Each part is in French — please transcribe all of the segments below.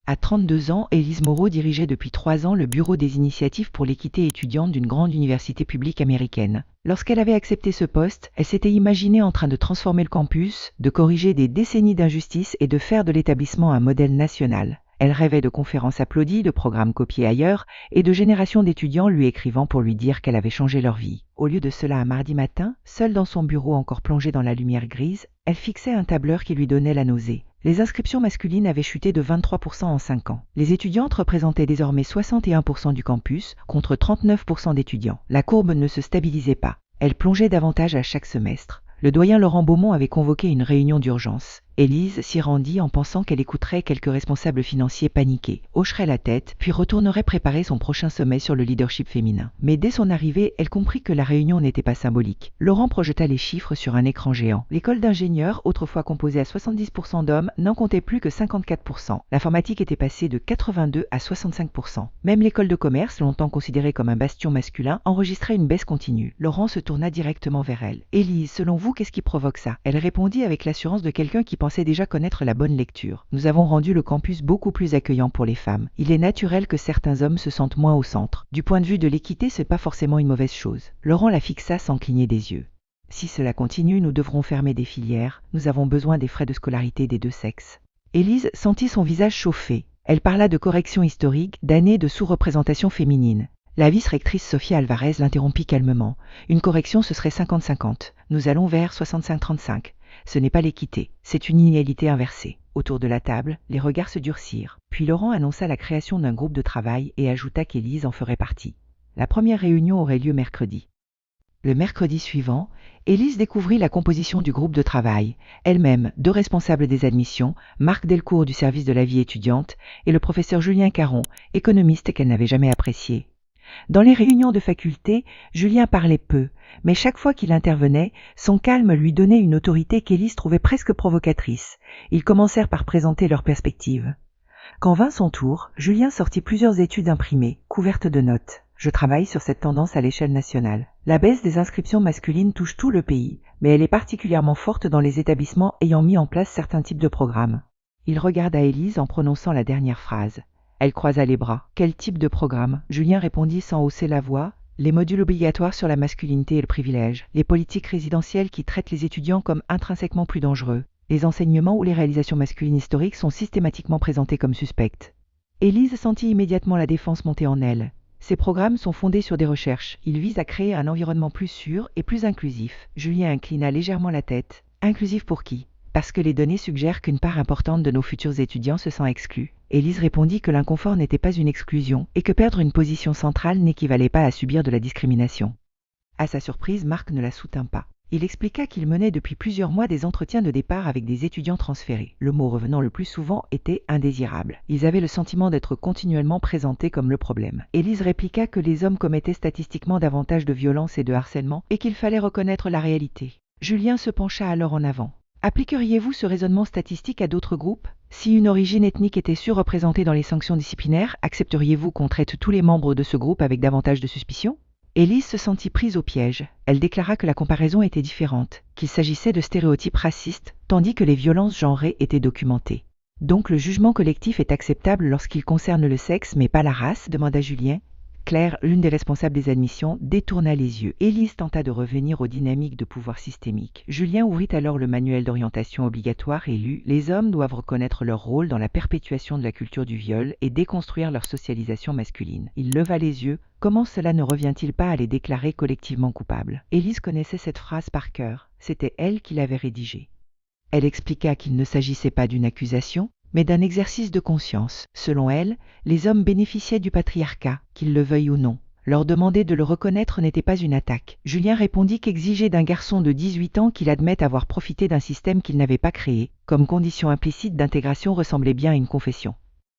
À 32 ans, Élise Moreau dirigeait depuis 3 ans le bureau des initiatives pour l'équité étudiante d'une grande université publique américaine. Lorsqu'elle avait accepté ce poste, elle s'était imaginée en train de transformer le campus, de corriger des décennies d'injustice et de faire de l'établissement un modèle national. Elle rêvait de conférences applaudies, de programmes copiés ailleurs et de générations d'étudiants lui écrivant pour lui dire qu'elle avait changé leur vie. Au lieu de cela, un mardi matin, seule dans son bureau encore plongé dans la lumière grise, elle fixait un tableur qui lui donnait la nausée. Les inscriptions masculines avaient chuté de 23% en 5 ans. Les étudiantes représentaient désormais 61% du campus contre 39% d'étudiants. La courbe ne se stabilisait pas. Elle plongeait davantage à chaque semestre. Le doyen Laurent Beaumont avait convoqué une réunion d'urgence. Élise s'y rendit en pensant qu'elle écouterait quelques responsables financiers paniqués, hocherait la tête, puis retournerait préparer son prochain sommet sur le leadership féminin. Mais dès son arrivée, elle comprit que la réunion n'était pas symbolique. Laurent projeta les chiffres sur un écran géant. L'école d'ingénieurs, autrefois composée à 70% d'hommes, n'en comptait plus que 54%. L'informatique était passée de 82 à 65%. Même l'école de commerce, longtemps considérée comme un bastion masculin, enregistrait une baisse continue. Laurent se tourna directement vers elle. « Élise, selon vous, qu'est-ce qui provoque ça ?» Elle répondit avec l'assurance de quelqu'un qui pensait déjà connaître la bonne lecture. « Nous avons rendu le campus beaucoup plus accueillant pour les femmes. Il est naturel que certains hommes se sentent moins au centre. Du point de vue de l'équité, c'est pas forcément une mauvaise chose. » Laurent la fixa sans cligner des yeux. « Si cela continue, nous devrons fermer des filières. Nous avons besoin des frais de scolarité des deux sexes. » Élise sentit son visage chauffer. Elle parla de correction historique, d'années de sous-représentation féminine. La vice-rectrice Sophia Alvarez l'interrompit calmement. « Une correction, ce serait 50-50. Nous allons vers 65-35. Ce n'est pas l'équité, c'est une inégalité inversée. » Autour de la table, les regards se durcirent. Puis Laurent annonça la création d'un groupe de travail et ajouta qu'Élise en ferait partie. La première réunion aurait lieu mercredi. Le mercredi suivant, Élise découvrit la composition du groupe de travail. Elle-même, 2 responsables des admissions, Marc Delcourt du service de la vie étudiante et le professeur Julien Caron, économiste qu'elle n'avait jamais apprécié. Dans les réunions de faculté, Julien parlait peu, mais chaque fois qu'il intervenait, son calme lui donnait une autorité qu'Élise trouvait presque provocatrice. Ils commencèrent par présenter leurs perspectives. Quand vint son tour, Julien sortit plusieurs études imprimées, couvertes de notes. « Je travaille sur cette tendance à l'échelle nationale. La baisse des inscriptions masculines touche tout le pays, mais elle est particulièrement forte dans les établissements ayant mis en place certains types de programmes. » Il regarda Élise en prononçant la dernière phrase. Elle croisa les bras. « Quel type de programme ?» Julien répondit sans hausser la voix. « Les modules obligatoires sur la masculinité et le privilège. Les politiques résidentielles qui traitent les étudiants comme intrinsèquement plus dangereux. Les enseignements ou les réalisations masculines historiques sont systématiquement présentés comme suspectes. » Élise sentit immédiatement la défense monter en elle. Ces programmes sont fondés sur des recherches. Ils visent à créer un environnement plus sûr et plus inclusif. Julien inclina légèrement la tête. « Inclusif pour qui ? Parce que les données suggèrent qu'une part importante de nos futurs étudiants se sent exclue. » Élise répondit que l'inconfort n'était pas une exclusion et que perdre une position centrale n'équivalait pas à subir de la discrimination. À sa surprise, Marc ne la soutint pas. Il expliqua qu'il menait depuis plusieurs mois des entretiens de départ avec des étudiants transférés. Le mot revenant le plus souvent était « indésirable ». Ils avaient le sentiment d'être continuellement présentés comme le problème. Élise répliqua que les hommes commettaient statistiquement davantage de violences et de harcèlement et qu'il fallait reconnaître la réalité. Julien se pencha alors en avant. « Appliqueriez-vous ce raisonnement statistique à d'autres groupes ? Si une origine ethnique était surreprésentée dans les sanctions disciplinaires, accepteriez-vous qu'on traite tous les membres de ce groupe avec davantage de suspicion ?» Élise se sentit prise au piège. Elle déclara que la comparaison était différente, qu'il s'agissait de stéréotypes racistes, tandis que les violences genrées étaient documentées. « Donc le jugement collectif est acceptable lorsqu'il concerne le sexe, mais pas la race ?» demanda Julien. Claire, l'une des responsables des admissions, détourna les yeux. Élise tenta de revenir aux dynamiques de pouvoir systémique. Julien ouvrit alors le manuel d'orientation obligatoire et lut « Les hommes doivent reconnaître leur rôle dans la perpétuation de la culture du viol et déconstruire leur socialisation masculine. » Il leva les yeux. Comment cela ne revient-il pas à les déclarer collectivement coupables ? Élise connaissait cette phrase par cœur. C'était elle qui l'avait rédigée. Elle expliqua qu'il ne s'agissait pas d'une accusation, mais d'un exercice de conscience. Selon elle, les hommes bénéficiaient du patriarcat, qu'ils le veuillent ou non. Leur demander de le reconnaître n'était pas une attaque. Julien répondit qu'exiger d'un garçon de 18 ans qu'il admette avoir profité d'un système qu'il n'avait pas créé, comme condition implicite d'intégration ressemblait bien à une confession.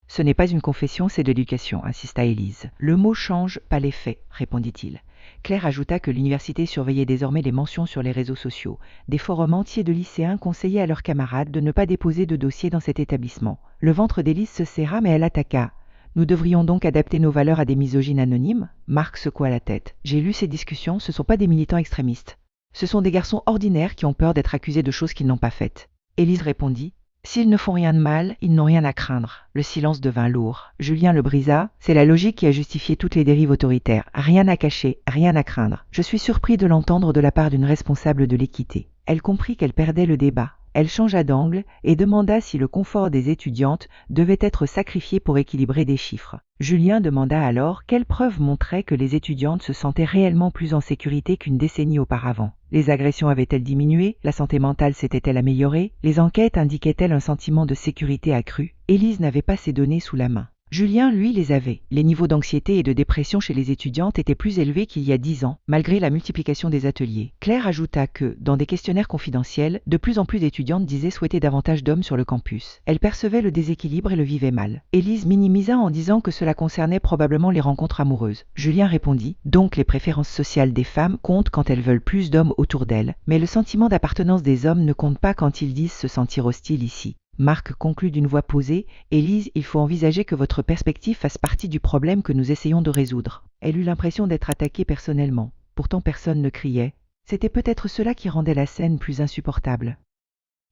« Ce n'est pas une confession, c'est de l'éducation », insista Élise. « Le mot change, pas les faits », répondit-il. Claire ajouta que l'université surveillait désormais les mentions sur les réseaux sociaux. Des forums entiers de lycéens conseillaient à leurs camarades de ne pas déposer de dossier dans cet établissement. Le ventre d'Élise se serra, mais elle attaqua. « Nous devrions donc adapter nos valeurs à des misogynes anonymes ?» Marc secoua la tête. « J'ai lu ces discussions, ce ne sont pas des militants extrémistes. Ce sont des garçons ordinaires qui ont peur d'être accusés de choses qu'ils n'ont pas faites. » Élise répondit. S'ils ne font rien de mal, ils n'ont rien à craindre. Le silence devint lourd. Julien le brisa. C'est la logique qui a justifié toutes les dérives autoritaires. Rien à cacher, rien à craindre. Je suis surpris de l'entendre de la part d'une responsable de l'équité. Elle comprit qu'elle perdait le débat. Elle changea d'angle et demanda si le confort des étudiantes devait être sacrifié pour équilibrer des chiffres. Julien demanda alors quelles preuves montraient que les étudiantes se sentaient réellement plus en sécurité qu'une décennie auparavant. Les agressions avaient-elles diminué? La santé mentale s'était-elle améliorée? Les enquêtes indiquaient-elles un sentiment de sécurité accru? Élise n'avait pas ces données sous la main. Julien, lui, les avait. Les niveaux d'anxiété et de dépression chez les étudiantes étaient plus élevés qu'il y a 10 ans, malgré la multiplication des ateliers. Claire ajouta que, dans des questionnaires confidentiels, de plus en plus d'étudiantes disaient souhaiter davantage d'hommes sur le campus. Elle percevait le déséquilibre et le vivait mal. Élise minimisa en disant que cela concernait probablement les rencontres amoureuses. Julien répondit, donc les préférences sociales des femmes comptent quand elles veulent plus d'hommes autour d'elles, mais le sentiment d'appartenance des hommes ne compte pas quand ils disent se sentir hostiles ici. Marc conclut d'une voix posée, « Élise, il faut envisager que votre perspective fasse partie du problème que nous essayons de résoudre. » Elle eut l'impression d'être attaquée personnellement. Pourtant personne ne criait. C'était peut-être cela qui rendait la scène plus insupportable.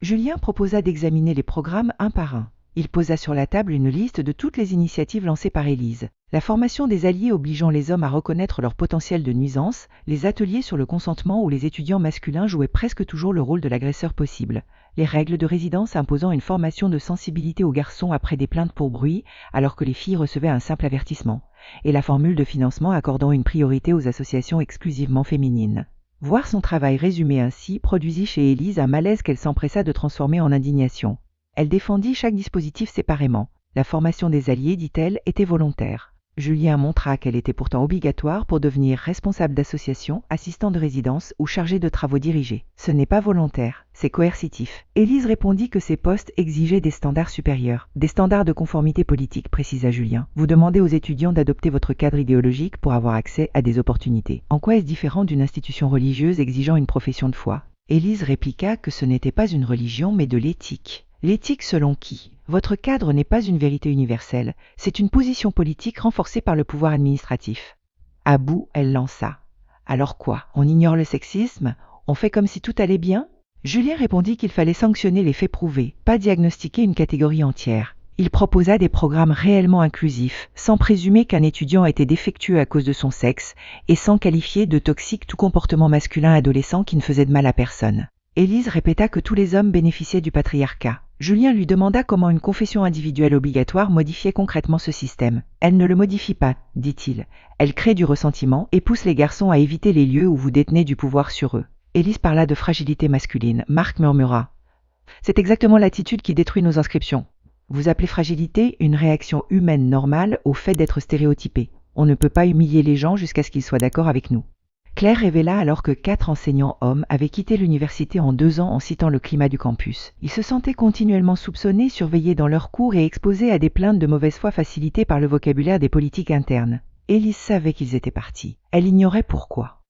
Julien proposa d'examiner les programmes un par un. Il posa sur la table une liste de toutes les initiatives lancées par Élise. La formation des alliés obligeant les hommes à reconnaître leur potentiel de nuisance, les ateliers sur le consentement où les étudiants masculins jouaient presque toujours le rôle de l'agresseur possible, les règles de résidence imposant une formation de sensibilité aux garçons après des plaintes pour bruit, alors que les filles recevaient un simple avertissement, et la formule de financement accordant une priorité aux associations exclusivement féminines. Voir son travail résumé ainsi produisit chez Élise un malaise qu'elle s'empressa de transformer en indignation. Elle défendit chaque dispositif séparément. La formation des alliés, dit-elle, était volontaire. Julien montra qu'elle était pourtant obligatoire pour devenir responsable d'association, assistant de résidence ou chargé de travaux dirigés. Ce n'est pas volontaire, c'est coercitif. Élise répondit que ces postes exigeaient des standards supérieurs, des standards de conformité politique, précisa Julien. Vous demandez aux étudiants d'adopter votre cadre idéologique pour avoir accès à des opportunités. En quoi est-ce différent d'une institution religieuse exigeant une profession de foi? Élise répliqua que ce n'était pas une religion mais de l'éthique. L'éthique selon qui? Votre cadre n'est pas une vérité universelle, c'est une position politique renforcée par le pouvoir administratif. À bout, elle lança. Alors quoi? On ignore le sexisme? On fait comme si tout allait bien? Julien répondit qu'il fallait sanctionner les faits prouvés, pas diagnostiquer une catégorie entière. Il proposa des programmes réellement inclusifs, sans présumer qu'un étudiant était défectueux à cause de son sexe, et sans qualifier de toxique tout comportement masculin adolescent qui ne faisait de mal à personne. Élise répéta que tous les hommes bénéficiaient du patriarcat. Julien lui demanda comment une confession individuelle obligatoire modifiait concrètement ce système. Elle ne le modifie pas, dit-il. Elle crée du ressentiment et pousse les garçons à éviter les lieux où vous détenez du pouvoir sur eux. Élise parla de fragilité masculine. Marc murmura. C'est exactement l'attitude qui détruit nos inscriptions. Vous appelez fragilité une réaction humaine normale au fait d'être stéréotypé. On ne peut pas humilier les gens jusqu'à ce qu'ils soient d'accord avec nous. Claire révéla alors que 4 enseignants hommes avaient quitté l'université en 2 ans en citant le climat du campus. Ils se sentaient continuellement soupçonnés, surveillés dans leurs cours et exposés à des plaintes de mauvaise foi facilitées par le vocabulaire des politiques internes. Élise savait qu'ils étaient partis. Elle ignorait pourquoi.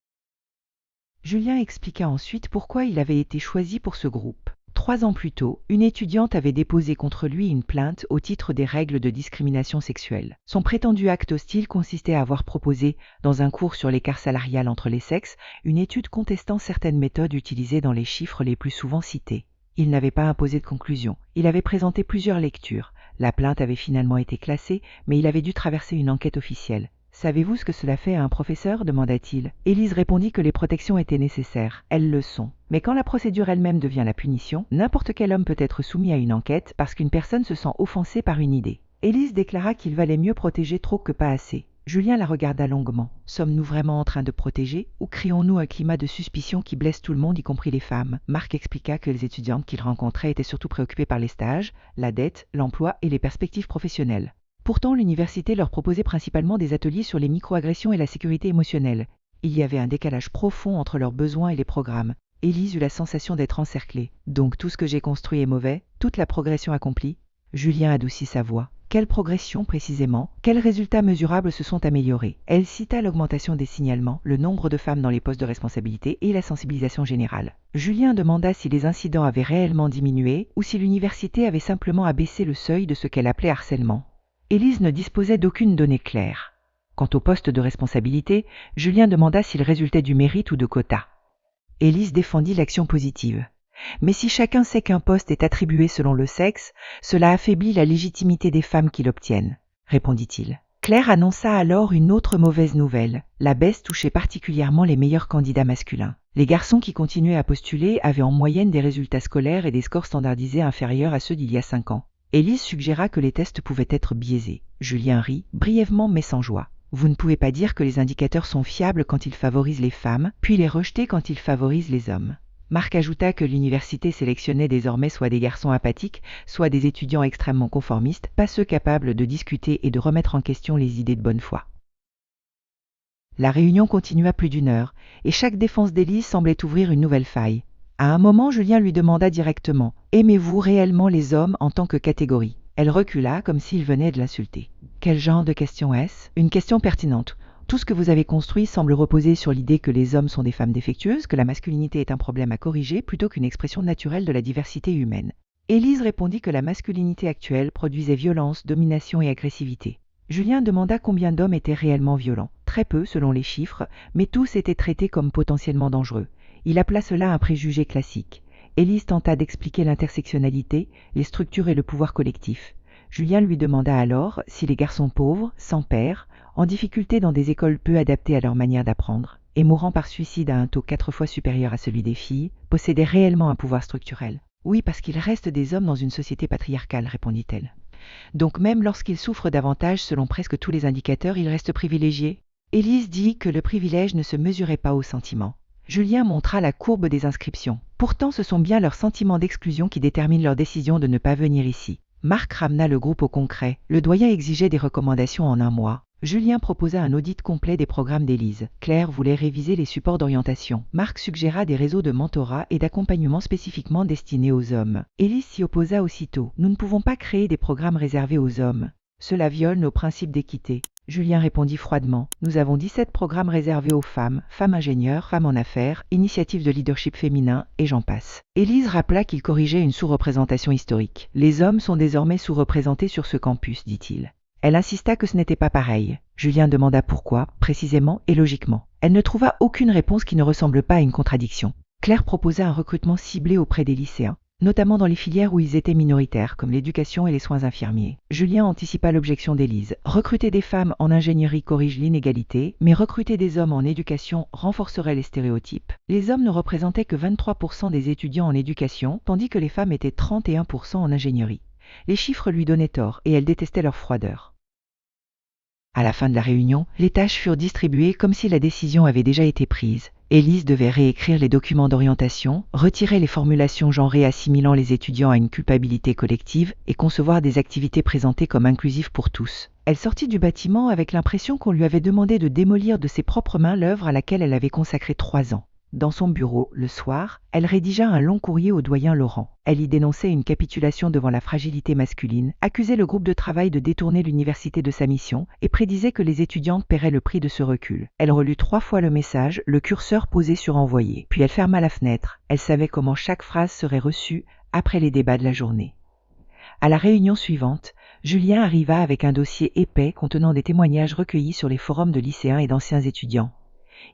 Julien expliqua ensuite pourquoi il avait été choisi pour ce groupe. 3 ans plus tôt, une étudiante avait déposé contre lui une plainte au titre des règles de discrimination sexuelle. Son prétendu acte hostile consistait à avoir proposé, dans un cours sur l'écart salarial entre les sexes, une étude contestant certaines méthodes utilisées dans les chiffres les plus souvent cités. Il n'avait pas imposé de conclusion. Il avait présenté plusieurs lectures. La plainte avait finalement été classée, mais il avait dû traverser une enquête officielle. « Savez-vous ce que cela fait à un professeur » demanda-t-il. Élise répondit que les protections étaient nécessaires. Elles le sont. Mais quand la procédure elle-même devient la punition, n'importe quel homme peut être soumis à une enquête parce qu'une personne se sent offensée par une idée. Élise déclara qu'il valait mieux protéger trop que pas assez. Julien la regarda longuement. Sommes-nous vraiment en train de protéger ou créons-nous un climat de suspicion qui blesse tout le monde, y compris les femmes? Marc expliqua que les étudiantes qu'il rencontrait étaient surtout préoccupées par les stages, la dette, l'emploi et les perspectives professionnelles. Pourtant, l'université leur proposait principalement des ateliers sur les microagressions et la sécurité émotionnelle. Il y avait un décalage profond entre leurs besoins et les programmes. Élise eut la sensation d'être encerclée. Donc tout ce que j'ai construit est mauvais, toute la progression accomplie. Julien adoucit sa voix. Quelle progression précisément? Quels résultats mesurables se sont améliorés? Elle cita l'augmentation des signalements, le nombre de femmes dans les postes de responsabilité et la sensibilisation générale. Julien demanda si les incidents avaient réellement diminué ou si l'université avait simplement abaissé le seuil de ce qu'elle appelait harcèlement. Élise ne disposait d'aucune donnée claire. Quant au poste de responsabilité, Julien demanda s'il résultait du mérite ou de quotas. Élise défendit l'action positive. Mais si chacun sait qu'un poste est attribué selon le sexe, cela affaiblit la légitimité des femmes qui l'obtiennent, répondit-il. Claire annonça alors une autre mauvaise nouvelle. La baisse touchait particulièrement les meilleurs candidats masculins. Les garçons qui continuaient à postuler avaient en moyenne des résultats scolaires et des scores standardisés inférieurs à ceux d'il y a 5 ans. Élise suggéra que les tests pouvaient être biaisés. Julien rit, brièvement mais sans joie. Vous ne pouvez pas dire que les indicateurs sont fiables quand ils favorisent les femmes, puis les rejeter quand ils favorisent les hommes. Marc ajouta que l'université sélectionnait désormais soit des garçons apathiques, soit des étudiants extrêmement conformistes, pas ceux capables de discuter et de remettre en question les idées de bonne foi. La réunion continua plus d'1 heure, et chaque défense d'Élise semblait ouvrir une nouvelle faille. À un moment, Julien lui demanda directement « Aimez-vous réellement les hommes en tant que catégorie ?» Elle recula comme s'il venait de l'insulter. Quel genre de question est-ce ? Une question pertinente. Tout ce que vous avez construit semble reposer sur l'idée que les hommes sont des femmes défectueuses, que la masculinité est un problème à corriger plutôt qu'une expression naturelle de la diversité humaine. Élise répondit que la masculinité actuelle produisait violence, domination et agressivité. Julien demanda combien d'hommes étaient réellement violents. Très peu selon les chiffres, mais tous étaient traités comme potentiellement dangereux. Il appela cela un préjugé classique. Élise tenta d'expliquer l'intersectionnalité, les structures et le pouvoir collectif. Julien lui demanda alors si les garçons pauvres, sans père, en difficulté dans des écoles peu adaptées à leur manière d'apprendre, et mourant par suicide à un taux 4 fois supérieur à celui des filles, possédaient réellement un pouvoir structurel. Oui, parce qu'il reste des hommes dans une société patriarcale, répondit-elle. Donc même lorsqu'ils souffrent davantage, selon presque tous les indicateurs, ils restent privilégiés. Élise dit que le privilège ne se mesurait pas au sentiment. Julien montra la courbe des inscriptions. Pourtant, ce sont bien leurs sentiments d'exclusion qui déterminent leur décision de ne pas venir ici. Marc ramena le groupe au concret. Le doyen exigeait des recommandations en 1 mois. Julien proposa un audit complet des programmes d'Élise. Claire voulait réviser les supports d'orientation. Marc suggéra des réseaux de mentorat et d'accompagnement spécifiquement destinés aux hommes. Élise s'y opposa aussitôt. Nous ne pouvons pas créer des programmes réservés aux hommes. Cela viole nos principes d'équité. Julien répondit froidement. Nous avons 17 programmes réservés aux femmes, femmes ingénieures, femmes en affaires, initiatives de leadership féminin, et j'en passe. Élise rappela qu'il corrigeait une sous-représentation historique. Les hommes sont désormais sous-représentés sur ce campus, dit-il. Elle insista que ce n'était pas pareil. Julien demanda pourquoi, précisément et logiquement. Elle ne trouva aucune réponse qui ne ressemble pas à une contradiction. Claire proposa un recrutement ciblé auprès des lycéens, notamment dans les filières où ils étaient minoritaires, comme l'éducation et les soins infirmiers. Julien anticipa l'objection d'Élise. Recruter des femmes en ingénierie corrige l'inégalité, mais recruter des hommes en éducation renforcerait les stéréotypes. Les hommes ne représentaient que 23% des étudiants en éducation, tandis que les femmes étaient 31% en ingénierie. Les chiffres lui donnaient tort, et elle détestait leur froideur. À la fin de la réunion, les tâches furent distribuées comme si la décision avait déjà été prise. Élise devait réécrire les documents d'orientation, retirer les formulations genrées assimilant les étudiants à une culpabilité collective et concevoir des activités présentées comme inclusives pour tous. Elle sortit du bâtiment avec l'impression qu'on lui avait demandé de démolir de ses propres mains l'œuvre à laquelle elle avait consacré 3 ans. Dans son bureau, le soir, elle rédigea un long courrier au doyen Laurent. Elle y dénonçait une capitulation devant la fragilité masculine, accusait le groupe de travail de détourner l'université de sa mission et prédisait que les étudiantes paieraient le prix de ce recul. Elle relut 3 fois le message, le curseur posé sur envoyer. Puis elle ferma la fenêtre. Elle savait comment chaque phrase serait reçue après les débats de la journée. À la réunion suivante, Julien arriva avec un dossier épais contenant des témoignages recueillis sur les forums de lycéens et d'anciens étudiants.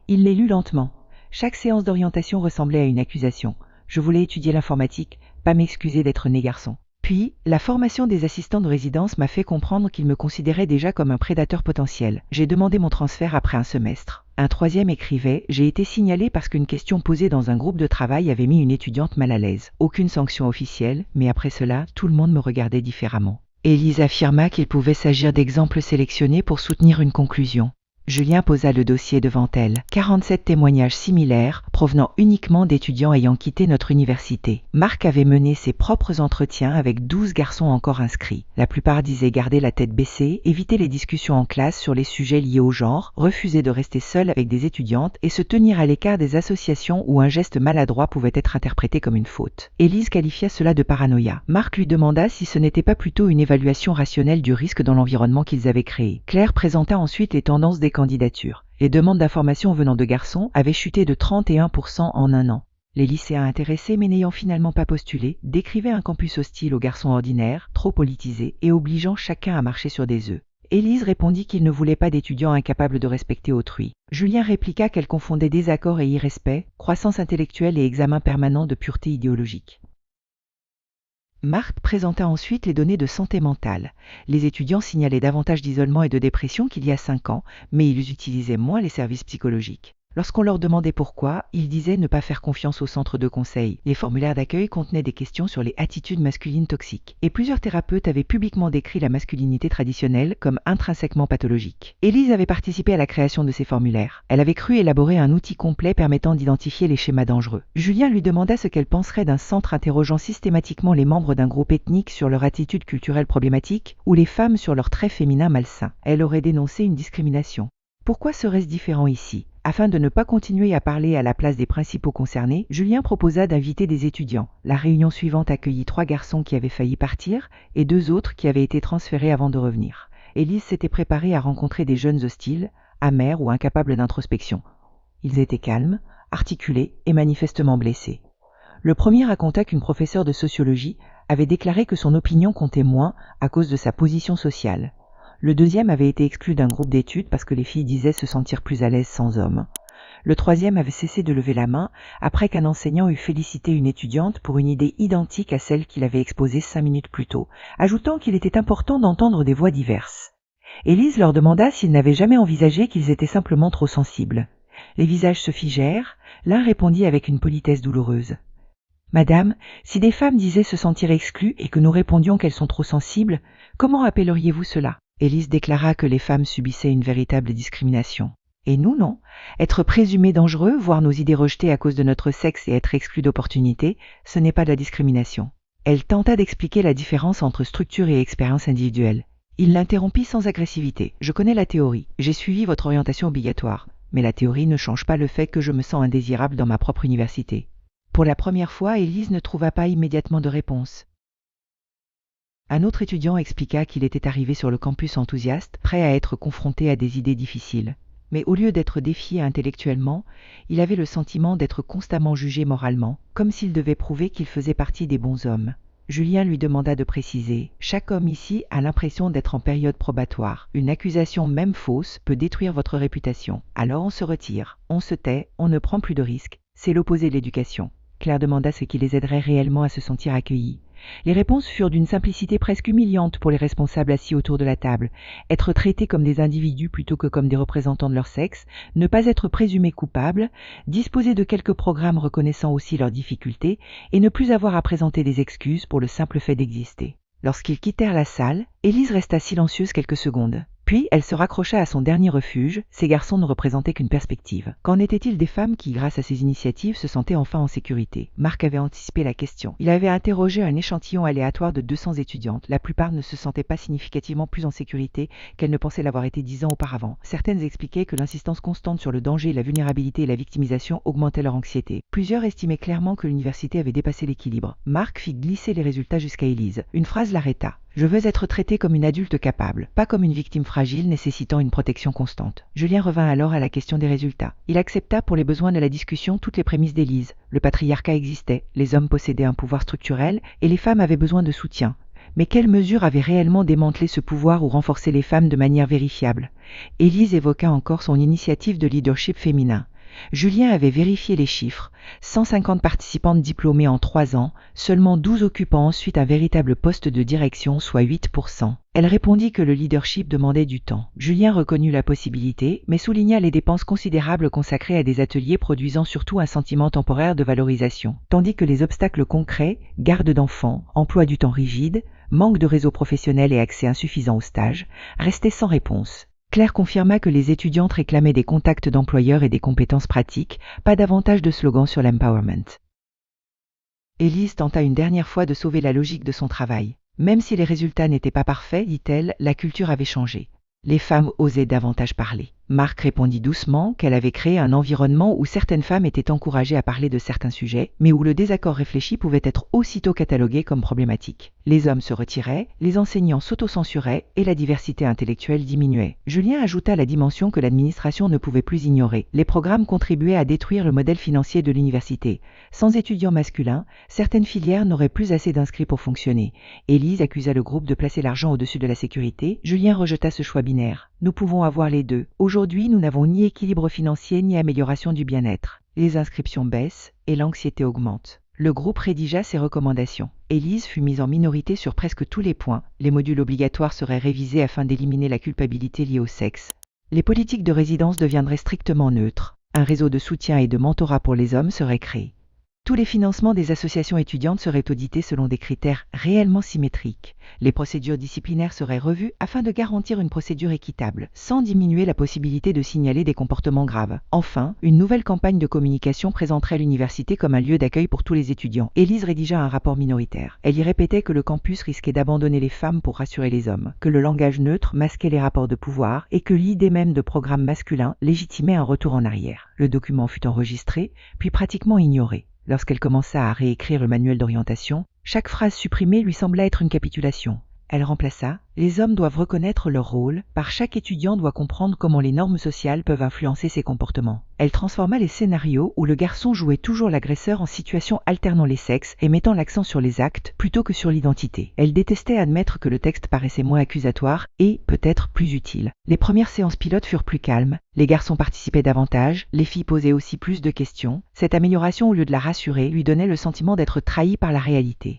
Il les lut lentement. Chaque séance d'orientation ressemblait à une accusation. Je voulais étudier l'informatique, pas m'excuser d'être né garçon. Puis, la formation des assistants de résidence m'a fait comprendre qu'ils me considéraient déjà comme un prédateur potentiel. J'ai demandé mon transfert après un semestre. Un 3e écrivait « J'ai été signalé parce qu'une question posée dans un groupe de travail avait mis une étudiante mal à l'aise. Aucune sanction officielle, mais après cela, tout le monde me regardait différemment. » Élise affirma qu'il pouvait s'agir d'exemples sélectionnés pour soutenir une conclusion. Julien posa le dossier devant elle. 47 témoignages similaires, provenant uniquement d'étudiants ayant quitté notre université. Marc avait mené ses propres entretiens avec 12 garçons encore inscrits. La plupart disaient garder la tête baissée, éviter les discussions en classe sur les sujets liés au genre, refuser de rester seul avec des étudiantes et se tenir à l'écart des associations où un geste maladroit pouvait être interprété comme une faute. Élise qualifia cela de paranoïa. Marc lui demanda si ce n'était pas plutôt une évaluation rationnelle du risque dans l'environnement qu'ils avaient créé. Claire présenta ensuite les tendances des candidatures. Les demandes d'informations venant de garçons avaient chuté de 31% en 1 an. Les lycéens intéressés, mais n'ayant finalement pas postulé, décrivaient un campus hostile aux garçons ordinaires, trop politisé et obligeant chacun à marcher sur des œufs. Élise répondit qu'il ne voulait pas d'étudiants incapables de respecter autrui. Julien répliqua qu'elle confondait désaccord et irrespect, croissance intellectuelle et examen permanent de pureté idéologique. Marc présenta ensuite les données de santé mentale. Les étudiants signalaient davantage d'isolement et de dépression qu'il y a 5 ans, mais ils utilisaient moins les services psychologiques. Lorsqu'on leur demandait pourquoi, ils disaient ne pas faire confiance aux centres de conseil. Les formulaires d'accueil contenaient des questions sur les attitudes masculines toxiques. Et plusieurs thérapeutes avaient publiquement décrit la masculinité traditionnelle comme intrinsèquement pathologique. Élise avait participé à la création de ces formulaires. Elle avait cru élaborer un outil complet permettant d'identifier les schémas dangereux. Julien lui demanda ce qu'elle penserait d'un centre interrogeant systématiquement les membres d'un groupe ethnique sur leur attitude culturelle problématique ou les femmes sur leurs traits féminins malsains. Elle aurait dénoncé une discrimination. Pourquoi serait-ce différent ici ? Afin de ne pas continuer à parler à la place des principaux concernés, Julien proposa d'inviter des étudiants. La réunion suivante accueillit 3 garçons qui avaient failli partir et 2 autres qui avaient été transférés avant de revenir. Élise s'était préparée à rencontrer des jeunes hostiles, amers ou incapables d'introspection. Ils étaient calmes, articulés et manifestement blessés. Le premier raconta qu'une professeure de sociologie avait déclaré que son opinion comptait moins à cause de sa position sociale. Le deuxième avait été exclu d'un groupe d'études parce que les filles disaient se sentir plus à l'aise sans hommes. Le troisième avait cessé de lever la main après qu'un enseignant eut félicité une étudiante pour une idée identique à celle qu'il avait exposée 5 minutes plus tôt, ajoutant qu'il était important d'entendre des voix diverses. Élise leur demanda s'ils n'avaient jamais envisagé qu'ils étaient simplement trop sensibles. Les visages se figèrent, l'un répondit avec une politesse douloureuse. « Madame, si des femmes disaient se sentir exclues et que nous répondions qu'elles sont trop sensibles, comment appelleriez-vous cela ?» Élise déclara que les femmes subissaient une véritable discrimination. Et nous, non. Être présumés dangereux, voir nos idées rejetées à cause de notre sexe et être exclus d'opportunités, ce n'est pas de la discrimination. Elle tenta d'expliquer la différence entre structure et expérience individuelle. Il l'interrompit sans agressivité. « Je connais la théorie. J'ai suivi votre orientation obligatoire. Mais la théorie ne change pas le fait que je me sens indésirable dans ma propre université. » Pour la première fois, Élise ne trouva pas immédiatement de réponse. Un autre étudiant expliqua qu'il était arrivé sur le campus enthousiaste, prêt à être confronté à des idées difficiles. Mais au lieu d'être défié intellectuellement, il avait le sentiment d'être constamment jugé moralement, comme s'il devait prouver qu'il faisait partie des bons hommes. Julien lui demanda de préciser. Chaque homme ici a l'impression d'être en période probatoire. Une accusation même fausse peut détruire votre réputation. Alors on se retire, on se tait, on ne prend plus de risques. C'est l'opposé de l'éducation. Claire demanda ce qui les aiderait réellement à se sentir accueillis. Les réponses furent d'une simplicité presque humiliante pour les responsables assis autour de la table. Être traités comme des individus plutôt que comme des représentants de leur sexe, ne pas être présumés coupables, disposer de quelques programmes reconnaissant aussi leurs difficultés et ne plus avoir à présenter des excuses pour le simple fait d'exister. Lorsqu'ils quittèrent la salle, Élise resta silencieuse quelques secondes. Puis, elle se raccrocha à son dernier refuge, ces garçons ne représentaient qu'une perspective. Qu'en était-il des femmes qui, grâce à ces initiatives, se sentaient enfin en sécurité? Marc avait anticipé la question. Il avait interrogé un échantillon aléatoire de 200 étudiantes. La plupart ne se sentaient pas significativement plus en sécurité qu'elles ne pensaient l'avoir été 10 ans auparavant. Certaines expliquaient que l'insistance constante sur le danger, la vulnérabilité et la victimisation augmentait leur anxiété. Plusieurs estimaient clairement que l'université avait dépassé l'équilibre. Marc fit glisser les résultats jusqu'à Élise. Une phrase l'arrêta. « Je veux être traitée comme une adulte capable, pas comme une victime fragile nécessitant une protection constante. » Julien revint alors à la question des résultats. Il accepta pour les besoins de la discussion toutes les prémices d'Élise. Le patriarcat existait, les hommes possédaient un pouvoir structurel et les femmes avaient besoin de soutien. Mais quelles mesures avaient réellement démantelé ce pouvoir ou renforcé les femmes de manière vérifiable? Élise évoqua encore son initiative de leadership féminin. Julien avait vérifié les chiffres. 150 participantes diplômées en 3 ans, seulement 12 occupant ensuite un véritable poste de direction, soit 8%. Elle répondit que le leadership demandait du temps. Julien reconnut la possibilité, mais souligna les dépenses considérables consacrées à des ateliers produisant surtout un sentiment temporaire de valorisation, tandis que les obstacles concrets, garde d'enfants, emploi du temps rigide, manque de réseau professionnel et accès insuffisant aux stages, restaient sans réponse. Claire confirma que les étudiantes réclamaient des contacts d'employeurs et des compétences pratiques, pas davantage de slogans sur l'empowerment. Élise tenta une dernière fois de sauver la logique de son travail. Même si les résultats n'étaient pas parfaits, dit-elle, la culture avait changé. Les femmes osaient davantage parler. Marc répondit doucement qu'elle avait créé un environnement où certaines femmes étaient encouragées à parler de certains sujets, mais où le désaccord réfléchi pouvait être aussitôt catalogué comme problématique. Les hommes se retiraient, les enseignants s'autocensuraient et la diversité intellectuelle diminuait. Julien ajouta la dimension que l'administration ne pouvait plus ignorer. Les programmes contribuaient à détruire le modèle financier de l'université. Sans étudiants masculins, certaines filières n'auraient plus assez d'inscrits pour fonctionner. Élise accusa le groupe de placer l'argent au-dessus de la sécurité. Julien rejeta ce choix binaire. Nous pouvons avoir les deux. Aujourd'hui, nous n'avons ni équilibre financier ni amélioration du bien-être. Les inscriptions baissent et l'anxiété augmente. Le groupe rédigea ses recommandations. Élise fut mise en minorité sur presque tous les points. Les modules obligatoires seraient révisés afin d'éliminer la culpabilité liée au sexe. Les politiques de résidence deviendraient strictement neutres. Un réseau de soutien et de mentorat pour les hommes serait créé. Tous les financements des associations étudiantes seraient audités selon des critères réellement symétriques. Les procédures disciplinaires seraient revues afin de garantir une procédure équitable, sans diminuer la possibilité de signaler des comportements graves. Enfin, une nouvelle campagne de communication présenterait l'université comme un lieu d'accueil pour tous les étudiants. Élise rédigea un rapport minoritaire. Elle y répétait que le campus risquait d'abandonner les femmes pour rassurer les hommes, que le langage neutre masquait les rapports de pouvoir et que l'idée même de programme masculin légitimait un retour en arrière. Le document fut enregistré, puis pratiquement ignoré. Lorsqu'elle commença à réécrire le manuel d'orientation, chaque phrase supprimée lui sembla être une capitulation. Elle remplaça « Les hommes doivent reconnaître leur rôle, par chaque étudiant doit comprendre comment les normes sociales peuvent influencer ses comportements ». Elle transforma les scénarios où le garçon jouait toujours l'agresseur en situation alternant les sexes et mettant l'accent sur les actes plutôt que sur l'identité. Elle détestait admettre que le texte paraissait moins accusatoire et, peut-être, plus utile. Les premières séances pilotes furent plus calmes, les garçons participaient davantage, les filles posaient aussi plus de questions. Cette amélioration, au lieu de la rassurer, lui donnait le sentiment d'être trahie par la réalité.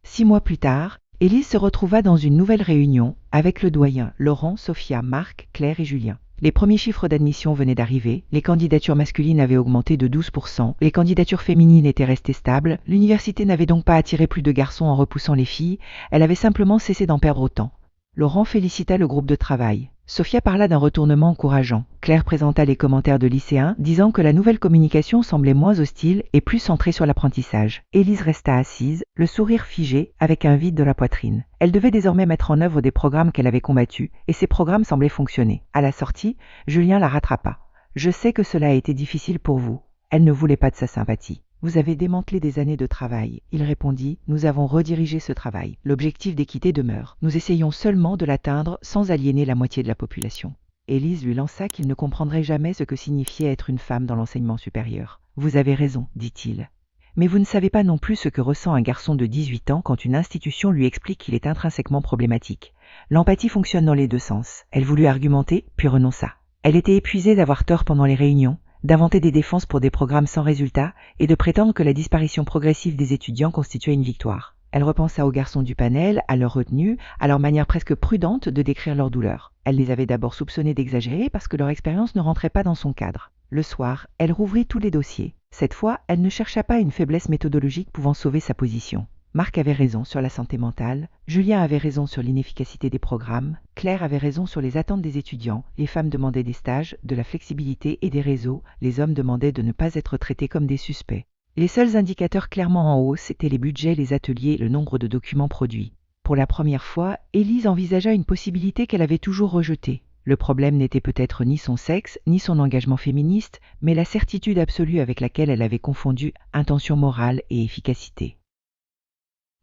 6 mois plus tard, Élise se retrouva dans une nouvelle réunion avec le doyen, Laurent, Sophia, Marc, Claire et Julien. Les premiers chiffres d'admission venaient d'arriver, les candidatures masculines avaient augmenté de 12%, les candidatures féminines étaient restées stables, l'université n'avait donc pas attiré plus de garçons en repoussant les filles, elle avait simplement cessé d'en perdre autant. Laurent félicita le groupe de travail. Sophia parla d'un retournement encourageant. Claire présenta les commentaires de lycéens, disant que la nouvelle communication semblait moins hostile et plus centrée sur l'apprentissage. Élise resta assise, le sourire figé, avec un vide dans la poitrine. Elle devait désormais mettre en œuvre des programmes qu'elle avait combattus, et ces programmes semblaient fonctionner. À la sortie, Julien la rattrapa. « Je sais que cela a été difficile pour vous. » Elle ne voulait pas de sa sympathie. « Vous avez démantelé des années de travail. » Il répondit, « Nous avons redirigé ce travail. L'objectif d'équité demeure. Nous essayons seulement de l'atteindre sans aliéner la moitié de la population. » Élise lui lança qu'il ne comprendrait jamais ce que signifiait être une femme dans l'enseignement supérieur. « Vous avez raison, dit-il. Mais vous ne savez pas non plus ce que ressent un garçon de 18 ans quand une institution lui explique qu'il est intrinsèquement problématique. L'empathie fonctionne dans les deux sens. » Elle voulut argumenter, puis renonça. Elle était épuisée d'avoir tort pendant les réunions, d'inventer des défenses pour des programmes sans résultat et de prétendre que la disparition progressive des étudiants constituait une victoire. Elle repensa aux garçons du panel, à leur retenue, à leur manière presque prudente de décrire leur douleur. Elle les avait d'abord soupçonnés d'exagérer parce que leur expérience ne rentrait pas dans son cadre. Le soir, elle rouvrit tous les dossiers. Cette fois, elle ne chercha pas une faiblesse méthodologique pouvant sauver sa position. Marc avait raison sur la santé mentale, Julien avait raison sur l'inefficacité des programmes, Claire avait raison sur les attentes des étudiants, les femmes demandaient des stages, de la flexibilité et des réseaux, les hommes demandaient de ne pas être traités comme des suspects. Les seuls indicateurs clairement en hausse étaient les budgets, les ateliers, le nombre de documents produits. Pour la première fois, Élise envisagea une possibilité qu'elle avait toujours rejetée. Le problème n'était peut-être ni son sexe, ni son engagement féministe, mais la certitude absolue avec laquelle elle avait confondu intention morale et efficacité.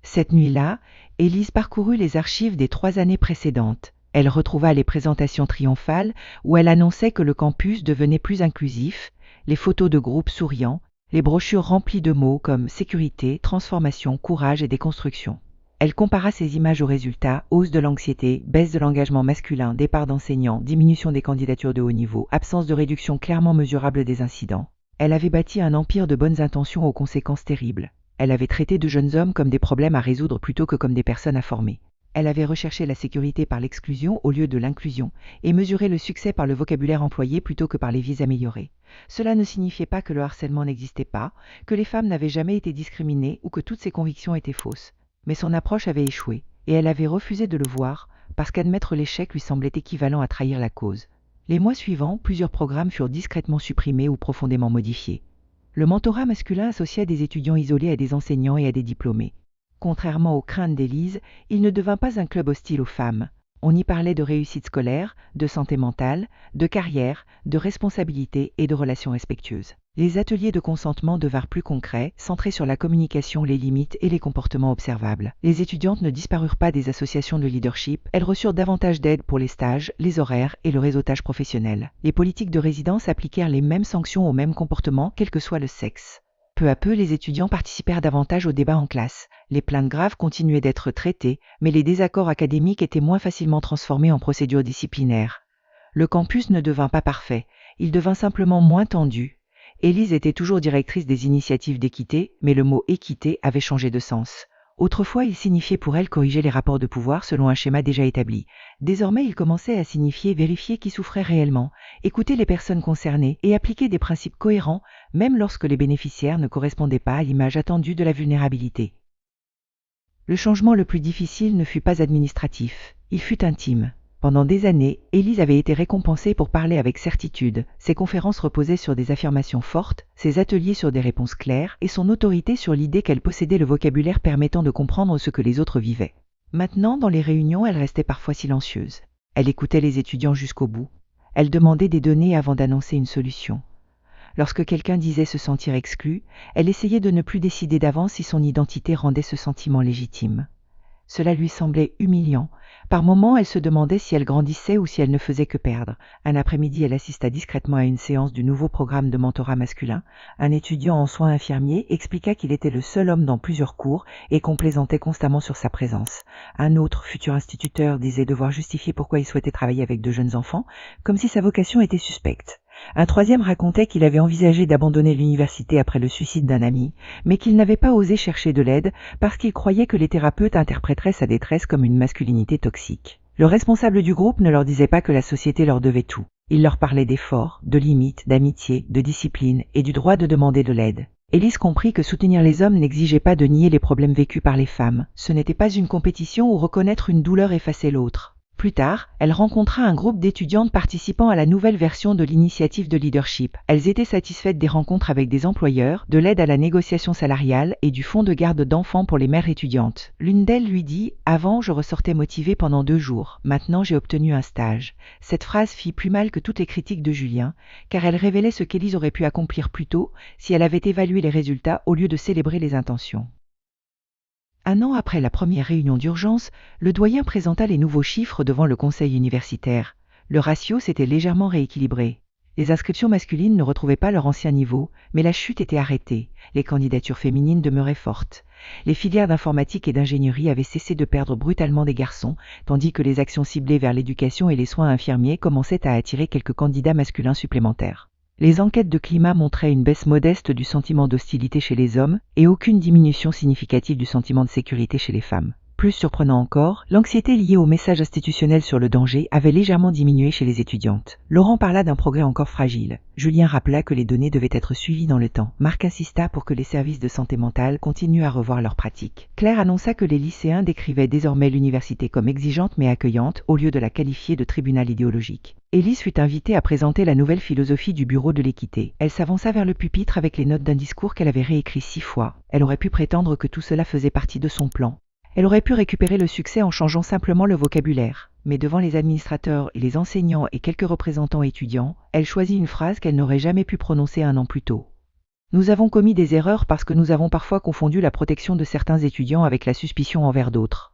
Cette nuit-là, Élise parcourut les archives des 3 années précédentes. Elle retrouva les présentations triomphales où elle annonçait que le campus devenait plus inclusif, les photos de groupes souriants, les brochures remplies de mots comme sécurité, transformation, courage et déconstruction. Elle compara ces images aux résultats, hausse de l'anxiété, baisse de l'engagement masculin, départ d'enseignants, diminution des candidatures de haut niveau, absence de réduction clairement mesurable des incidents. Elle avait bâti un empire de bonnes intentions aux conséquences terribles. Elle avait traité de jeunes hommes comme des problèmes à résoudre plutôt que comme des personnes à former. Elle avait recherché la sécurité par l'exclusion au lieu de l'inclusion et mesuré le succès par le vocabulaire employé plutôt que par les vies améliorées. Cela ne signifiait pas que le harcèlement n'existait pas, que les femmes n'avaient jamais été discriminées ou que toutes ses convictions étaient fausses. Mais son approche avait échoué et elle avait refusé de le voir parce qu'admettre l'échec lui semblait équivalent à trahir la cause. Les mois suivants, plusieurs programmes furent discrètement supprimés ou profondément modifiés. Le mentorat masculin associait des étudiants isolés à des enseignants et à des diplômés. Contrairement aux craintes d'Élise, il ne devint pas un club hostile aux femmes. On y parlait de réussite scolaire, de santé mentale, de carrière, de responsabilité et de relations respectueuses. Les ateliers de consentement devinrent plus concrets, centrés sur la communication, les limites et les comportements observables. Les étudiantes ne disparurent pas des associations de leadership, elles reçurent davantage d'aide pour les stages, les horaires et le réseautage professionnel. Les politiques de résidence appliquèrent les mêmes sanctions aux mêmes comportements, quel que soit le sexe. Peu à peu, les étudiants participèrent davantage aux débats en classe. Les plaintes graves continuaient d'être traitées, mais les désaccords académiques étaient moins facilement transformés en procédures disciplinaires. Le campus ne devint pas parfait, il devint simplement moins tendu. Élise était toujours directrice des initiatives d'équité, mais le mot équité avait changé de sens. Autrefois, il signifiait pour elle corriger les rapports de pouvoir selon un schéma déjà établi. Désormais, il commençait à signifier vérifier qui souffrait réellement, écouter les personnes concernées et appliquer des principes cohérents, même lorsque les bénéficiaires ne correspondaient pas à l'image attendue de la vulnérabilité. Le changement le plus difficile ne fut pas administratif, il fut intime. Pendant des années, Élise avait été récompensée pour parler avec certitude. Ses conférences reposaient sur des affirmations fortes, ses ateliers sur des réponses claires et son autorité sur l'idée qu'elle possédait le vocabulaire permettant de comprendre ce que les autres vivaient. Maintenant, dans les réunions, elle restait parfois silencieuse. Elle écoutait les étudiants jusqu'au bout. Elle demandait des données avant d'annoncer une solution. Lorsque quelqu'un disait se sentir exclu, elle essayait de ne plus décider d'avance si son identité rendait ce sentiment légitime. Cela lui semblait humiliant. Par moments, elle se demandait si elle grandissait ou si elle ne faisait que perdre. Un après-midi, elle assista discrètement à une séance du nouveau programme de mentorat masculin. Un étudiant en soins infirmiers expliqua qu'il était le seul homme dans plusieurs cours et qu'on plaisantait constamment sur sa présence. Un autre, futur instituteur, disait devoir justifier pourquoi il souhaitait travailler avec de jeunes enfants, comme si sa vocation était suspecte. Un troisième racontait qu'il avait envisagé d'abandonner l'université après le suicide d'un ami, mais qu'il n'avait pas osé chercher de l'aide parce qu'il croyait que les thérapeutes interpréteraient sa détresse comme une masculinité toxique. Le responsable du groupe ne leur disait pas que la société leur devait tout. Il leur parlait d'efforts, de limites, d'amitié, de discipline et du droit de demander de l'aide. Élise comprit que soutenir les hommes n'exigeait pas de nier les problèmes vécus par les femmes. Ce n'était pas une compétition où reconnaître une douleur effaçait l'autre. Plus tard, elle rencontra un groupe d'étudiantes participant à la nouvelle version de l'initiative de leadership. Elles étaient satisfaites des rencontres avec des employeurs, de l'aide à la négociation salariale et du fonds de garde d'enfants pour les mères étudiantes. L'une d'elles lui dit « Avant, je ressortais motivée pendant 2 jours. Maintenant, j'ai obtenu un stage. » Cette phrase fit plus mal que toutes les critiques de Julien, car elle révélait ce qu'Élise aurait pu accomplir plus tôt si elle avait évalué les résultats au lieu de célébrer les intentions. Un an après la première réunion d'urgence, le doyen présenta les nouveaux chiffres devant le conseil universitaire. Le ratio s'était légèrement rééquilibré. Les inscriptions masculines ne retrouvaient pas leur ancien niveau, mais la chute était arrêtée. Les candidatures féminines demeuraient fortes. Les filières d'informatique et d'ingénierie avaient cessé de perdre brutalement des garçons, tandis que les actions ciblées vers l'éducation et les soins infirmiers commençaient à attirer quelques candidats masculins supplémentaires. Les enquêtes de climat montraient une baisse modeste du sentiment d'hostilité chez les hommes et aucune diminution significative du sentiment de sécurité chez les femmes. Plus surprenant encore, l'anxiété liée au message institutionnel sur le danger avait légèrement diminué chez les étudiantes. Laurent parla d'un progrès encore fragile. Julien rappela que les données devaient être suivies dans le temps. Marc insista pour que les services de santé mentale continuent à revoir leurs pratiques. Claire annonça que les lycéens décrivaient désormais l'université comme exigeante mais accueillante au lieu de la qualifier de tribunal idéologique. Élise fut invitée à présenter la nouvelle philosophie du bureau de l'équité. Elle s'avança vers le pupitre avec les notes d'un discours qu'elle avait réécrit 6 fois. Elle aurait pu prétendre que tout cela faisait partie de son plan. Elle aurait pu récupérer le succès en changeant simplement le vocabulaire. Mais devant les administrateurs, les enseignants et quelques représentants étudiants, elle choisit une phrase qu'elle n'aurait jamais pu prononcer 1 an plus tôt. Nous avons commis des erreurs parce que nous avons parfois confondu la protection de certains étudiants avec la suspicion envers d'autres.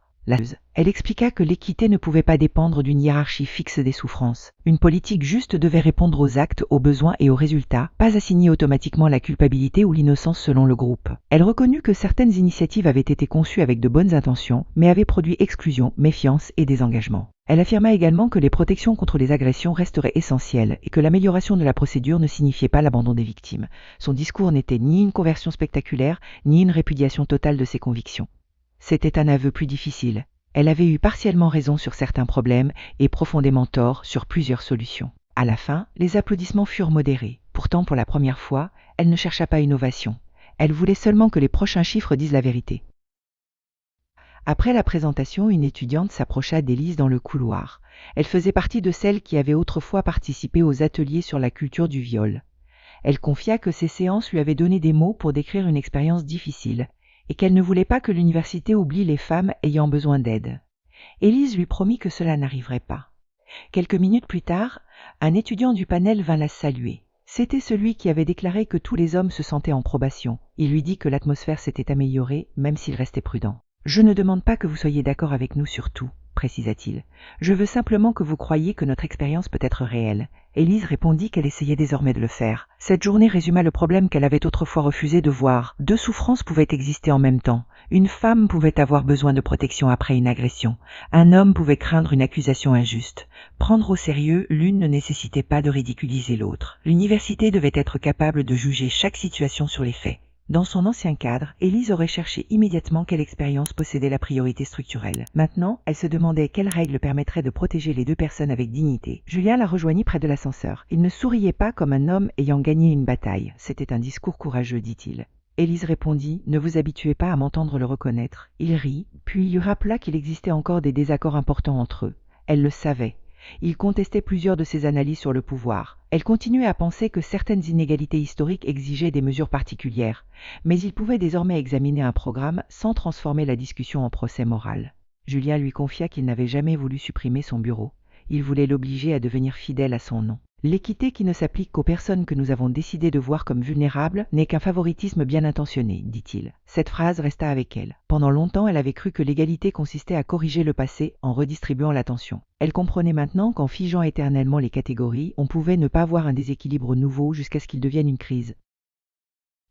Elle expliqua que l'équité ne pouvait pas dépendre d'une hiérarchie fixe des souffrances. Une politique juste devait répondre aux actes, aux besoins et aux résultats, pas assigner automatiquement la culpabilité ou l'innocence selon le groupe. Elle reconnut que certaines initiatives avaient été conçues avec de bonnes intentions, mais avaient produit exclusion, méfiance et désengagement. Elle affirma également que les protections contre les agressions resteraient essentielles et que l'amélioration de la procédure ne signifiait pas l'abandon des victimes. Son discours n'était ni une conversion spectaculaire, ni une répudiation totale de ses convictions. C'était un aveu plus difficile. Elle avait eu partiellement raison sur certains problèmes et profondément tort sur plusieurs solutions. À la fin, les applaudissements furent modérés. Pourtant, pour la première fois, elle ne chercha pas une ovation. Elle voulait seulement que les prochains chiffres disent la vérité. Après la présentation, une étudiante s'approcha d'Élise dans le couloir. Elle faisait partie de celles qui avaient autrefois participé aux ateliers sur la culture du viol. Elle confia que ces séances lui avaient donné des mots pour décrire une expérience difficile, et qu'elle ne voulait pas que l'université oublie les femmes ayant besoin d'aide. Élise lui promit que cela n'arriverait pas. Quelques minutes plus tard, un étudiant du panel vint la saluer. C'était celui qui avait déclaré que tous les hommes se sentaient en probation. Il lui dit que l'atmosphère s'était améliorée, même s'il restait prudent. « Je ne demande pas que vous soyez d'accord avec nous sur tout, » précisa-t-il. « Je veux simplement que vous croyiez que notre expérience peut être réelle. » Élise répondit qu'elle essayait désormais de le faire. Cette journée résuma le problème qu'elle avait autrefois refusé de voir. Deux souffrances pouvaient exister en même temps. Une femme pouvait avoir besoin de protection après une agression. Un homme pouvait craindre une accusation injuste. Prendre au sérieux, l'une ne nécessitait pas de ridiculiser l'autre. L'université devait être capable de juger chaque situation sur les faits. Dans son ancien cadre, Élise aurait cherché immédiatement quelle expérience possédait la priorité structurelle. Maintenant, elle se demandait quelles règles permettraient de protéger les deux personnes avec dignité. Julien la rejoignit près de l'ascenseur. Il ne souriait pas comme un homme ayant gagné une bataille. C'était un discours courageux, dit-il. Élise répondit « Ne vous habituez pas à m'entendre le reconnaître ». Il rit, puis il lui rappela qu'il existait encore des désaccords importants entre eux. Elle le savait. Il contestait plusieurs de ses analyses sur le pouvoir. Elle continuait à penser que certaines inégalités historiques exigeaient des mesures particulières, mais il pouvait désormais examiner un programme sans transformer la discussion en procès moral. Julien lui confia qu'il n'avait jamais voulu supprimer son bureau. Il voulait l'obliger à devenir fidèle à son nom. L'équité qui ne s'applique qu'aux personnes que nous avons décidé de voir comme vulnérables n'est qu'un favoritisme bien intentionné, dit-il. Cette phrase resta avec elle. Pendant longtemps, elle avait cru que l'égalité consistait à corriger le passé en redistribuant l'attention. Elle comprenait maintenant qu'en figeant éternellement les catégories, on pouvait ne pas voir un déséquilibre nouveau jusqu'à ce qu'il devienne une crise.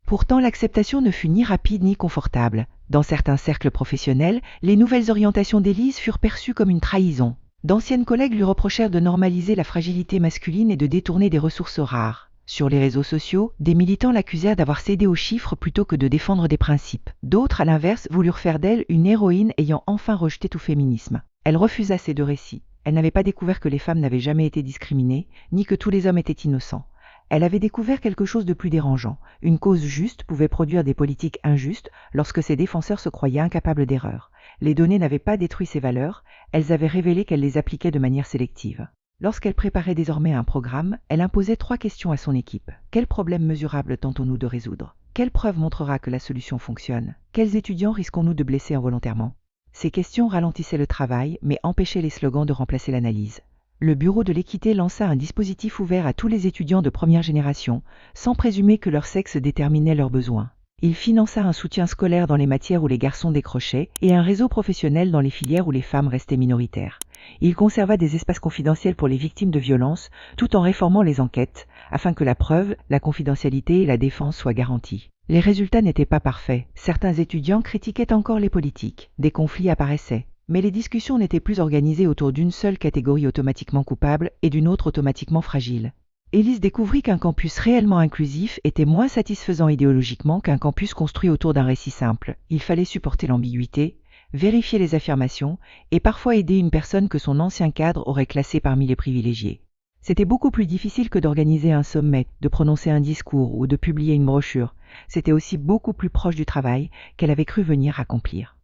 Pourtant, l'acceptation ne fut ni rapide ni confortable. Dans certains cercles professionnels, les nouvelles orientations d'Élise furent perçues comme une trahison. D'anciennes collègues lui reprochèrent de normaliser la fragilité masculine et de détourner des ressources rares. Sur les réseaux sociaux, des militants l'accusèrent d'avoir cédé aux chiffres plutôt que de défendre des principes. D'autres, à l'inverse, voulurent faire d'elle une héroïne ayant enfin rejeté tout féminisme. Elle refusa ces deux récits. Elle n'avait pas découvert que les femmes n'avaient jamais été discriminées, ni que tous les hommes étaient innocents. Elle avait découvert quelque chose de plus dérangeant. Une cause juste pouvait produire des politiques injustes lorsque ses défenseurs se croyaient incapables d'erreur. Les données n'avaient pas détruit ses valeurs, elles avaient révélé qu'elle les appliquait de manière sélective. Lorsqu'elle préparait désormais un programme, elle imposait 3 questions à son équipe. Quel problème mesurable tentons-nous de résoudre? Quelle preuve montrera que la solution fonctionne? Quels étudiants risquons-nous de blesser involontairement? Ces questions ralentissaient le travail, mais empêchaient les slogans de remplacer l'analyse. Le Bureau de l'équité lança un dispositif ouvert à tous les étudiants de première génération, sans présumer que leur sexe déterminait leurs besoins. Il finança un soutien scolaire dans les matières où les garçons décrochaient et un réseau professionnel dans les filières où les femmes restaient minoritaires. Il conserva des espaces confidentiels pour les victimes de violences, tout en réformant les enquêtes, afin que la preuve, la confidentialité et la défense soient garanties. Les résultats n'étaient pas parfaits. Certains étudiants critiquaient encore les politiques. Des conflits apparaissaient. Mais les discussions n'étaient plus organisées autour d'une seule catégorie automatiquement coupable et d'une autre automatiquement fragile. Élise découvrit qu'un campus réellement inclusif était moins satisfaisant idéologiquement qu'un campus construit autour d'un récit simple. Il fallait supporter l'ambiguïté, vérifier les affirmations et parfois aider une personne que son ancien cadre aurait classée parmi les privilégiés. C'était beaucoup plus difficile que d'organiser un sommet, de prononcer un discours ou de publier une brochure. C'était aussi beaucoup plus proche du travail qu'elle avait cru venir accomplir.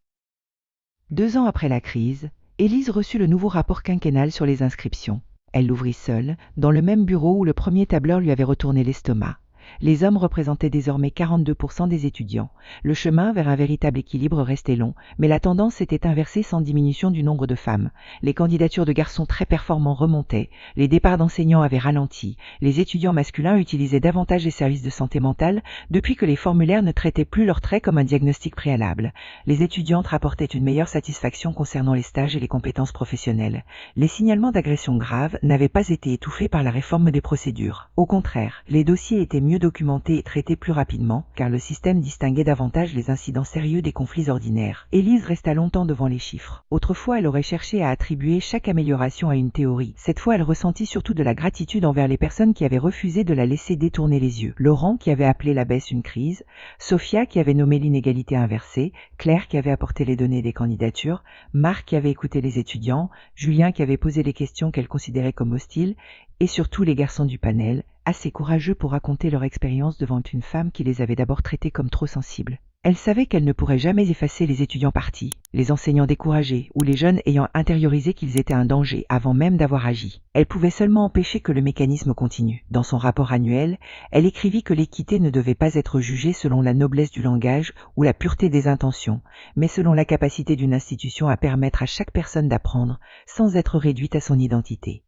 2 ans après la crise, Élise reçut le nouveau rapport quinquennal sur les inscriptions. Elle l'ouvrit seule, dans le même bureau où le premier tableur lui avait retourné l'estomac. Les hommes représentaient désormais 42% des étudiants. Le chemin vers un véritable équilibre restait long, mais la tendance s'était inversée sans diminution du nombre de femmes. Les candidatures de garçons très performants remontaient, les départs d'enseignants avaient ralenti, les étudiants masculins utilisaient davantage les services de santé mentale depuis que les formulaires ne traitaient plus leurs traits comme un diagnostic préalable. Les étudiantes rapportaient une meilleure satisfaction concernant les stages et les compétences professionnelles. Les signalements d'agressions graves n'avaient pas été étouffés par la réforme des procédures. Au contraire, les dossiers étaient mieux documentés et traités plus rapidement, car le système distinguait davantage les incidents sérieux des conflits ordinaires. Élise resta longtemps devant les chiffres. Autrefois, elle aurait cherché à attribuer chaque amélioration à une théorie. Cette fois, elle ressentit surtout de la gratitude envers les personnes qui avaient refusé de la laisser détourner les yeux. Laurent qui avait appelé la baisse une crise, Sophia qui avait nommé l'inégalité inversée, Claire qui avait apporté les données des candidatures, Marc qui avait écouté les étudiants, Julien qui avait posé les questions qu'elle considérait comme hostiles, et surtout les garçons du panel, assez courageux pour raconter leur expérience devant une femme qui les avait d'abord traités comme trop sensibles. Elle savait qu'elle ne pourrait jamais effacer les étudiants partis, les enseignants découragés ou les jeunes ayant intériorisé qu'ils étaient un danger avant même d'avoir agi. Elle pouvait seulement empêcher que le mécanisme continue. Dans son rapport annuel, elle écrivit que l'équité ne devait pas être jugée selon la noblesse du langage ou la pureté des intentions, mais selon la capacité d'une institution à permettre à chaque personne d'apprendre sans être réduite à son identité.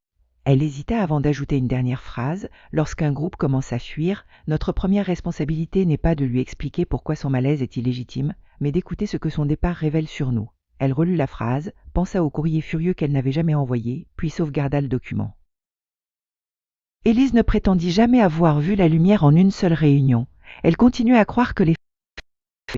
Elle hésita avant d'ajouter une dernière phrase. Lorsqu'un groupe commence à fuir, notre première responsabilité n'est pas de lui expliquer pourquoi son malaise est illégitime, mais d'écouter ce que son départ révèle sur nous. Elle relut la phrase, pensa au courrier furieux qu'elle n'avait jamais envoyé, puis sauvegarda le document. Élise ne prétendit jamais avoir vu la lumière en une seule réunion. Elle continuait à croire que les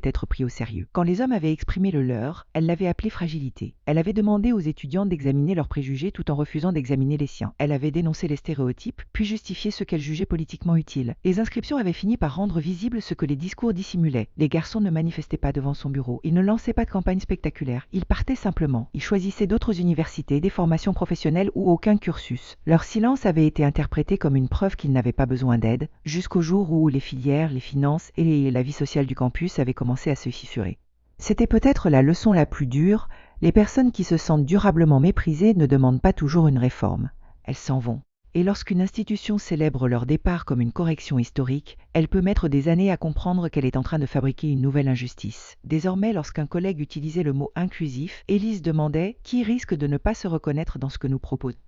être pris au sérieux. Quand les hommes avaient exprimé le leur, elle l'avait appelé fragilité. Elle avait demandé aux étudiants d'examiner leurs préjugés tout en refusant d'examiner les siens. Elle avait dénoncé les stéréotypes, puis justifié ce qu'elle jugeait politiquement utile. Les inscriptions avaient fini par rendre visible ce que les discours dissimulaient. Les garçons ne manifestaient pas devant son bureau. Ils ne lançaient pas de campagne spectaculaire. Ils partaient simplement. Ils choisissaient d'autres universités, des formations professionnelles ou aucun cursus. Leur silence avait été interprété comme une preuve qu'ils n'avaient pas besoin d'aide, jusqu'au jour où les filières, les finances et la vie sociale du campus avaient commencé à se fissurer. C'était peut-être la leçon la plus dure, les personnes qui se sentent durablement méprisées ne demandent pas toujours une réforme. Elles s'en vont. Et lorsqu'une institution célèbre leur départ comme une correction historique, elle peut mettre des années à comprendre qu'elle est en train de fabriquer une nouvelle injustice. Désormais, lorsqu'un collègue utilisait le mot inclusif, Élise demandait « Qui risque de ne pas se reconnaître dans ce que nous proposons ?»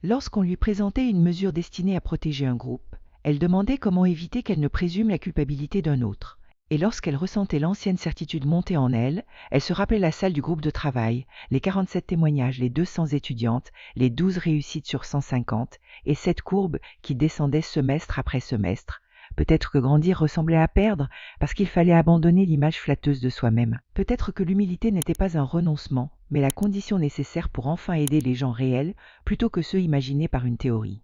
Lorsqu'on lui présentait une mesure destinée à protéger un groupe, elle demandait comment éviter qu'elle ne présume la culpabilité d'un autre. Et lorsqu'elle ressentait l'ancienne certitude monter en elle, elle se rappelait la salle du groupe de travail, les 47 témoignages, les 200 étudiantes, les 12 réussites sur 150, et cette courbe qui descendait semestre après semestre. Peut-être que grandir ressemblait à perdre, parce qu'il fallait abandonner l'image flatteuse de soi-même. Peut-être que l'humilité n'était pas un renoncement, mais la condition nécessaire pour enfin aider les gens réels, plutôt que ceux imaginés par une théorie.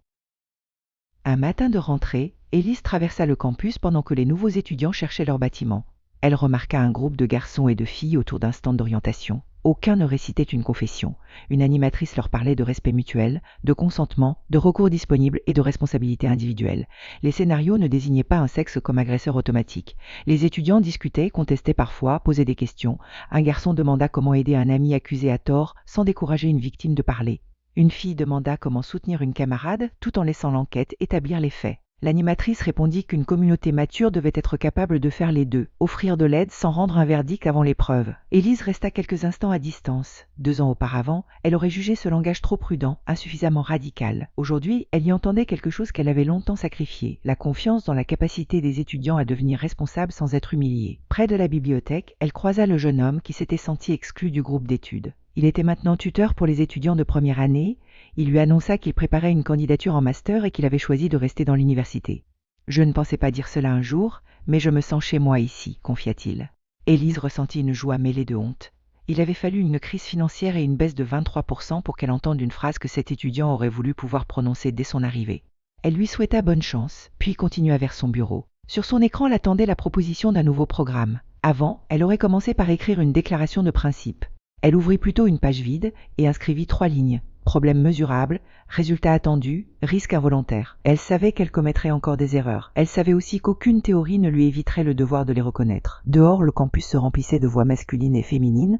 Un matin de rentrée, Élise traversa le campus pendant que les nouveaux étudiants cherchaient leur bâtiment. Elle remarqua un groupe de garçons et de filles autour d'un stand d'orientation. Aucun ne récitait une confession. Une animatrice leur parlait de respect mutuel, de consentement, de recours disponible et de responsabilité individuelle. Les scénarios ne désignaient pas un sexe comme agresseur automatique. Les étudiants discutaient, contestaient parfois, posaient des questions. Un garçon demanda comment aider un ami accusé à tort sans décourager une victime de parler. Une fille demanda comment soutenir une camarade tout en laissant l'enquête établir les faits. L'animatrice répondit qu'une communauté mature devait être capable de faire les deux, offrir de l'aide sans rendre un verdict avant l'épreuve. Élise resta quelques instants à distance. 2 ans auparavant, elle aurait jugé ce langage trop prudent, insuffisamment radical. Aujourd'hui, elle y entendait quelque chose qu'elle avait longtemps sacrifié, la confiance dans la capacité des étudiants à devenir responsables sans être humiliés. Près de la bibliothèque, elle croisa le jeune homme qui s'était senti exclu du groupe d'études. Il était maintenant tuteur pour les étudiants de première année. Il lui annonça qu'il préparait une candidature en master et qu'il avait choisi de rester dans l'université. « Je ne pensais pas dire cela un jour, mais je me sens chez moi ici », confia-t-il. Élise ressentit une joie mêlée de honte. Il avait fallu une crise financière et une baisse de 23% pour qu'elle entende une phrase que cet étudiant aurait voulu pouvoir prononcer dès son arrivée. Elle lui souhaita bonne chance, puis continua vers son bureau. Sur son écran l'attendait la proposition d'un nouveau programme. Avant, elle aurait commencé par écrire une déclaration de principe. Elle ouvrit plutôt une page vide et inscrivit 3 lignes. Problème mesurable, résultat attendu, risque involontaire. Elle savait qu'elle commettrait encore des erreurs. Elle savait aussi qu'aucune théorie ne lui éviterait le devoir de les reconnaître. Dehors, le campus se remplissait de voix masculines et féminines.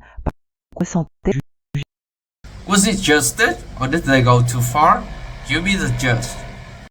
Was it just or did they go too far? You be the judge.